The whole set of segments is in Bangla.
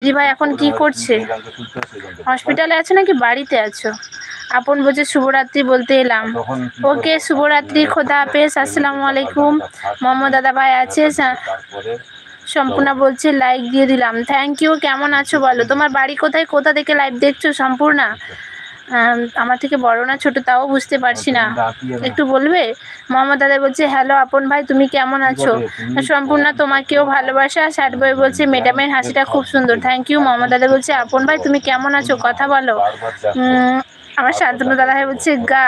দিদিভাই এখন কি করছে? হসপিটালে আছো নাকি বাড়িতে আছো? আপন বলছে শুভরাত্রি বলতে এলাম। ওকে শুভরাত্রি, খোদা হাফেজ, আসসালামু আলাইকুম। মোহাম্মদ দাদা ভাই আছে? সম্পূর্ণা বলছে লাইক দিয়ে দিলাম, থ্যাংক ইউ। কেমন আছো বলো? তোমার বাড়ি কোথায়, কোথা থেকে লাইভ দেখছো সম্পূর্ণা? আমার থেকে বড় না ছোট তাও বুঝতে পারছি না, একটু বলবে? মোহাম্মদ দাদা বলছে হ্যালো আপন ভাই, তুমি কেমন আছো? সম্পূর্ণা তোমাকেও ভালোবাসা। স্যাড বয় বলছে ম্যাডামের হাসিটা খুব সুন্দর, থ্যাংক ইউ। মোহাম্মদ দাদা বলছে আপন ভাই তুমি কেমন আছো, কথা বলো। আমার শান্তনু দাদা ভাই বলছে গা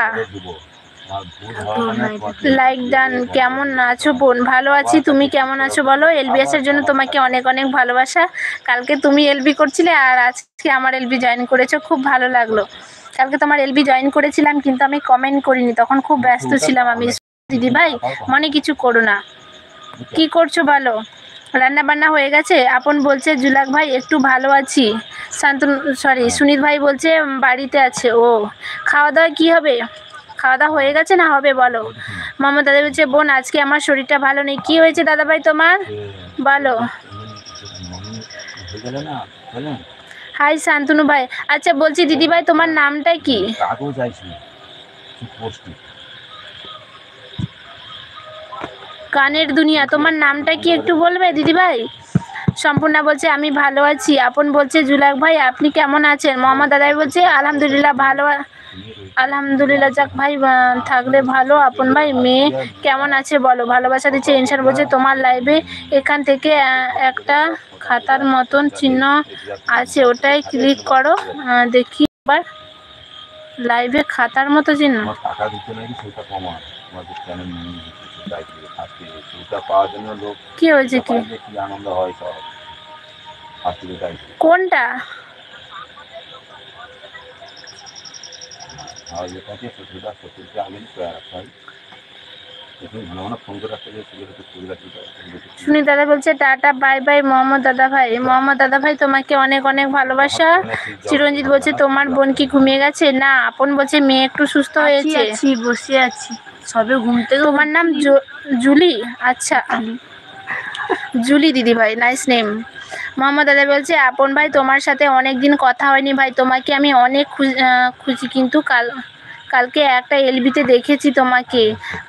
লাইক ডান। কেমন আছো বোন? ভালো আছি, তুমি কেমন আছো বলো? এলবিএসের জন্য তোমাকে অনেক অনেক ভালোবাসা। কালকে তুমি এলবি করছিলে আর আজকে আমার এলবি জয়েন করেছো, খুব ভালো লাগলো। কালকে তোমার এলবি জয়েন করেছিলাম কিন্তু আমি কমেন্ট করিনি, তখন খুব ব্যস্ত ছিলাম আমি। দিদি ভাই মনে কিছু করো না। কি করছো ভালো? রান্না বান্না হয়ে গেছে? আপন বলছে জুলাক ভাই একটু ভালো আছি। শান্তনু সুনীত ভাই বলছে বাড়িতে আছে ও। খাওয়া দাওয়া কি হবে? খাওয়া দাওয়া হয়ে গেছে না হবে বলো? মোহাম্মদ দাদা বলছে বোন আজকে আমার শরীরটা ভালো নেই। কি হয়েছে দাদা ভাই তোমার বলো? হাই শান্তনু ভাই। আচ্ছা বলছি দিদি ভাই তোমার নামটা কি? গানের দুনিয়া, তোমার নামটা কি একটু বলবে দিদি ভাই? সম্পূর্ণা বলছে আমি ভালো আছি। আপন বলছে জুলাক ভাই আপনি কেমন আছেন? মোহাম্মদ দাদাই বলছে আলহামদুলিল্লাহ ভালো। আলহামদুলিল্লাহ যাক ভাই, থাকলে ভালো। আপন ভাই মেয়ে কেমন আছে বলো? ভালোবাসা দিচ্ছে। ইনসান বলছে তোমার লাইভে এখান থেকে একটা খাতার মতন চিহ্ন আছে, ওটাই ক্লিক করো দেখি এবার। লাইভে খাতার মতো চিহ্ন কি হয়েছে? কি কোনটা? সুনীল দাদা বলছে টাটা বাই বাই মোহাম্মদ দাদা ভাই। মোহাম্মদ দাদা ভাই তোমাকে অনেক অনেক ভালোবাসা। চিরঞ্জিত বলছে তোমার বোন কি ঘুমিয়ে গেছে? না, আপন বলছে মেয়ে একটু সুস্থ হয়েছে। বসে আছি সবে ঘুম থেকে। তোমার নাম জুলি? আচ্ছা জুলি দিদি ভাই, নাইস নেম। মোহাম্মদ দাদা বলছে আপন ভাই তোমার সাথে অনেক দিন কথা হয়নি ভাই, তোমাকে আমি অনেক খুশি কিন্তু কালকে একটা এলবিতে দেখেছি তোমাকে।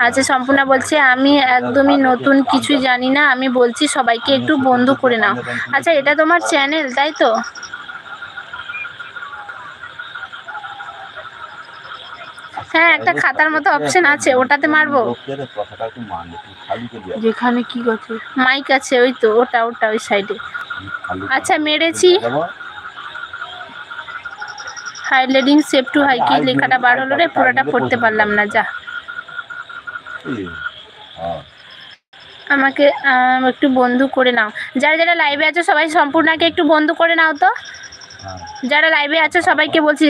আচ্ছা সম্পূর্ণা বলছে আমি একদমই নতুন, কিছুই জানি না, আমি বলছি সবাইকে একটু বন্ধু করে নাও। আচ্ছা এটা তোমার চ্যানেল তাই তো? হ্যাঁ একটা খাতার মতো অপশন আছে, ওটাতে মারবো। যেখানে কি আছে মাইক আছে, ওই তো ওটা ওটা ওই সাইডে। আচ্ছা মেরেছি। হাইলাইটিং সেভ টু হাই, কি লেখাটা বার হলো রে, পুরোটা পড়তে পারলাম না যা। আমাকে একটু বন্ধু করে নাও। যারা যারা লাইভে আছো সবাই সম্পূর্ণাকে একটু বন্ধু করে নাও তো। যারা লাইভে আছো সবাইকে বলছি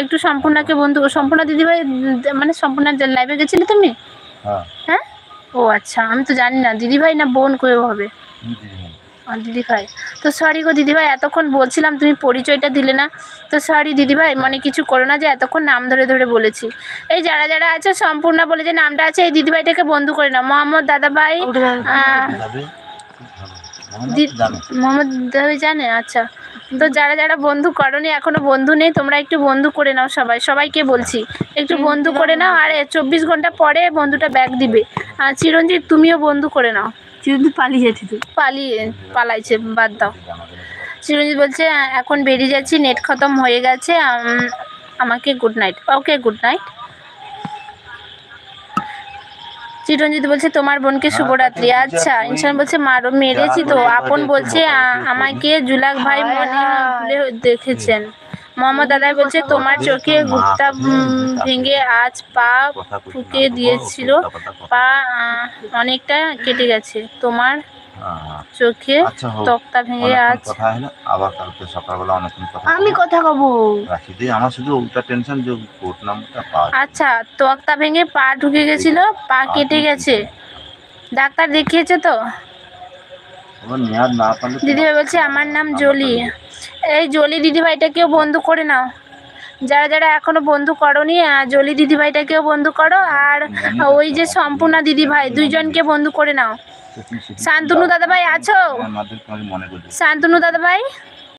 একটু সম্পূর্ণাকে বন্ধু। সম্পূর্ণা দিদিভাই মানে সম্পূর্ণা লাইভে গেছিলে তুমি? হ্যাঁ ও আচ্ছা, আমি তো জানি না দিদিভাই না বোন কেউ হবে। দিদিভাই তো সরি গো দিদিভাই, এতক্ষণ বলছিলাম তুমি পরিচয়টা দিলে না, তো সরি দিদিভাই, মানে কিছু করো না যে এতক্ষণ নাম ধরে ধরে বলেছি। এই যারা যারা আছে সম্পূর্ণা বলে যে নামটা আছে এই দিদিভাইটাকে বন্ধু করে নাও। মোহাম্মদ দাদা ভাই মোহাম্মদ দাদাভাই জানে? আচ্ছা তো যারা যারা বন্ধু করনি এখনো বন্ধু নেই, তোমরা একটু বন্ধু করে নাও সবাইকে বলছি একটু বন্ধু করে নাও। আর 24 ঘন্টা পরে বন্ধুটা ব্যাক দিবে। আর চিরঞ্জিত তুমিও বন্ধু করে নাও। চিরঞ্জিত পালিয়েছে, তো পালাইছে, বাদ দাও। চিরঞ্জিত বলছে এখন বেরিয়ে যাচ্ছি, নেট খতম হয়ে গেছে, আমাকে good night. Okay good night. Chiranjit বলছে তোমার বোনকে শুভরাত্রি। আচ্ছা ইনসান বলছে মেরেছি তো। আপন বলছে আমাকে জুলাক ভাই মনে ভুলে দেখেছেন। মোহাম্মদ দাদাই বলছে তোমার চোখে গুপ্তা ভেঙে আজ পা ফুঁকে দিয়েছিল, পা অনেকটা কেটে গেছে তোমার চোখে তক্তা ভেঙে আজ। আবার কালকে সকালবেলা অনেকক্ষণ কথা আমি কথা কব রাখি দিই, আমার শুধু ওটা টেনশন যে কোর্ট নামটা পা। আচ্ছা তক্তা ভেঙে পা ঢুকে গেছিল, পা কেটে গেছে, ডাক্তার দেখিয়েছে তো? দিদিভাই বলছে আমার নাম জলি। এই জলি দিদিভাইটাকেও বন্ধু করে নাও। যারা যারা এখনো বন্ধু করনি জলি দিদিভাইটাকেও বন্ধু করো, আর ওই যে সম্পূর্ণা দিদিভাই দুইজনকে বন্ধু করে নাও। শান্তনু দাদাভাই আছো? শান্তনু দাদাভাই